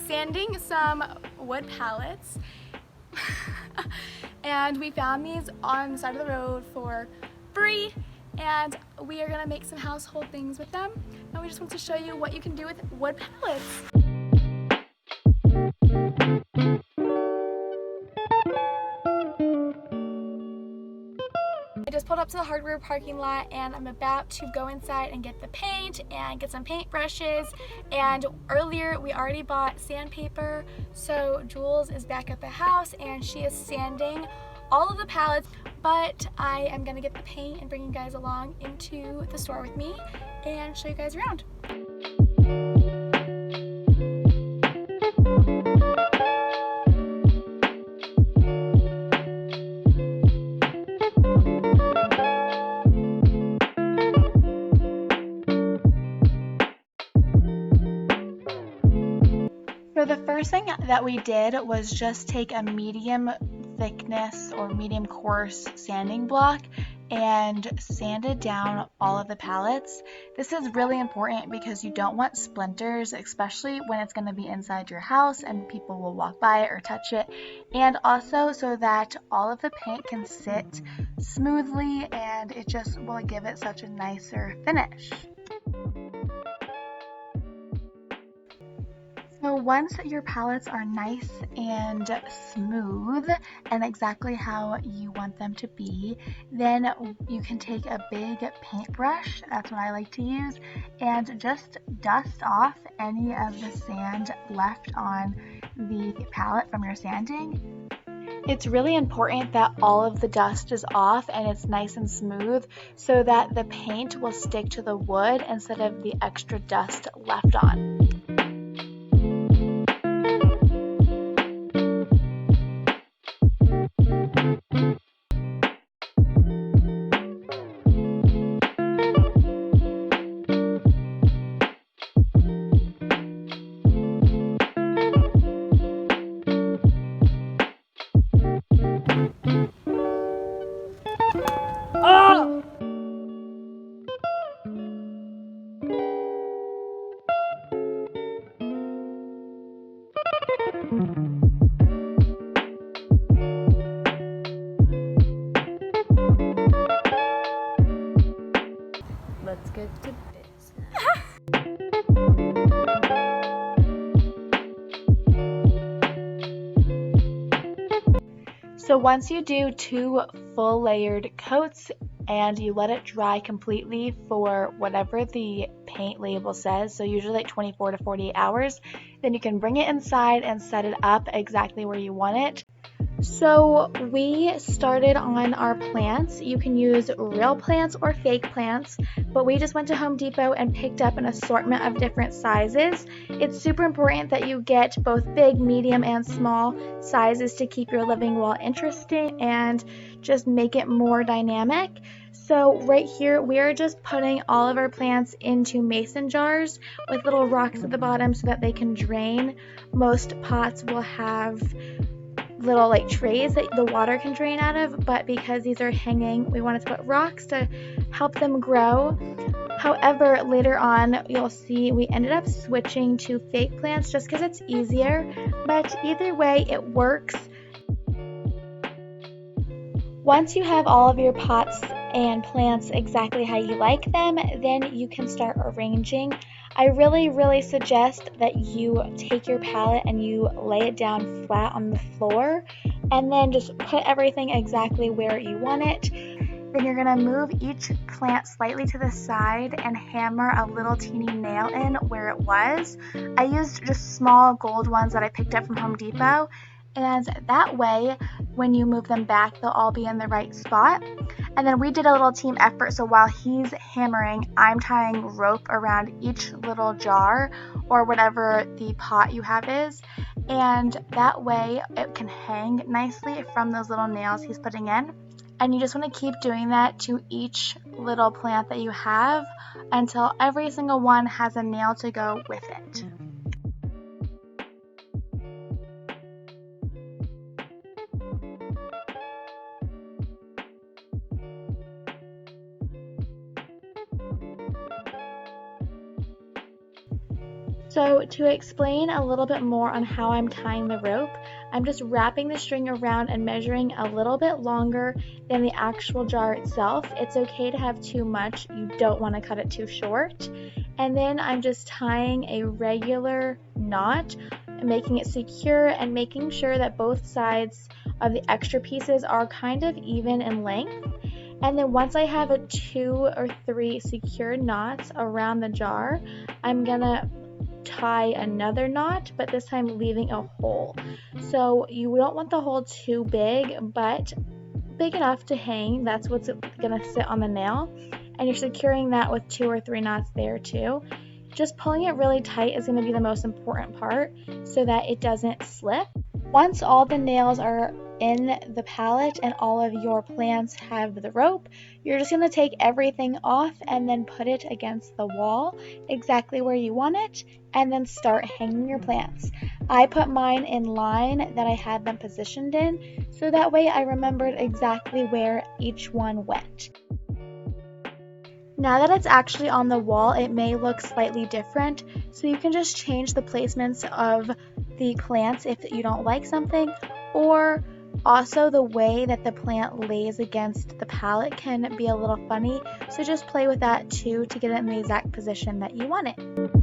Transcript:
sanding some wood pallets and we found these on the side of the road for free, and we are gonna make some household things with them, and we just want to show you what you can do with wood pallets. I just pulled up to the hardware parking lot and I'm about to go inside and get the paint and get some paint brushes. And earlier we already bought sandpaper, so Jules is back at the house and she is sanding all of the pallets, but I am gonna get the paint and bring you guys along into the store with me and show you guys around. So the first thing that we did was just take a medium thickness or medium coarse sanding block and sanded down all of the pallets. This is really important because you don't want splinters, especially when it's going to be inside your house and people will walk by it or touch it, and also so that all of the paint can sit smoothly and it just will give it such a nicer finish. So once your pallets are nice and smooth and exactly how you want them to be, then you can take a big paintbrush, that's what I like to use, and just dust off any of the sand left on the pallet from your sanding. It's really important that all of the dust is off and it's nice and smooth so that the paint will stick to the wood instead of the extra dust left on. Oh! Let's get to business. So once you do 2 full layered coats and you let it dry completely for whatever the paint label says, so usually like 24 to 48 hours, then you can bring it inside and set it up exactly where you want it. So we started on our plants. You can use real plants or fake plants, but we just went to Home Depot and picked up an assortment of different sizes. It's super important that you get both big, medium, and small sizes to keep your living wall interesting and just make it more dynamic. So right here, we are just putting all of our plants into mason jars with little rocks at the bottom so that they can drain. Most pots will have little like trays that the water can drain out of, but because these are hanging, we wanted to put rocks to help them grow. However, later on you'll see we ended up switching to fake plants just because it's easier, but either way it works. Once you have all of your pots and plants exactly how you like them, then you can start arranging. I really suggest that you take your palette and you lay it down flat on the floor and then just put everything exactly where you want it. Then you're going to move each plant slightly to the side and hammer a little teeny nail in where it was. I used just small gold ones that I picked up from Home Depot, and that way when you move them back they'll all be in the right spot. And then we did a little team effort, so while he's hammering, I'm tying rope around each little jar or whatever the pot you have is, and that way it can hang nicely from those little nails he's putting in. And you just want to keep doing that to each little plant that you have until every single one has a nail to go with it. So to explain a little bit more on how I'm tying the rope, I'm just wrapping the string around and measuring a little bit longer than the actual jar itself. It's okay to have too much, you don't want to cut it too short. And then I'm just tying a regular knot, making it secure and making sure that both sides of the extra pieces are kind of even in length. And then once I have 2 or 3 secure knots around the jar, I'm gonna tie another knot, but this time leaving a hole. So you don't want the hole too big, but big enough to hang. That's what's gonna sit on the nail. And you're securing that with 2 or 3 knots there too. Just pulling it really tight is gonna be the most important part so that it doesn't slip. Once all the nails are in the pallet and all of your plants have the rope, you're just going to take everything off and then put it against the wall exactly where you want it and then start hanging your plants. I put mine in line that I had them positioned in, so that way I remembered exactly where each one went. Now that it's actually on the wall, it may look slightly different, so you can just change the placements of the plants if you don't like something, or also the way that the plant lays against the pallet can be a little funny, so just play with that too to get it in the exact position that you want it.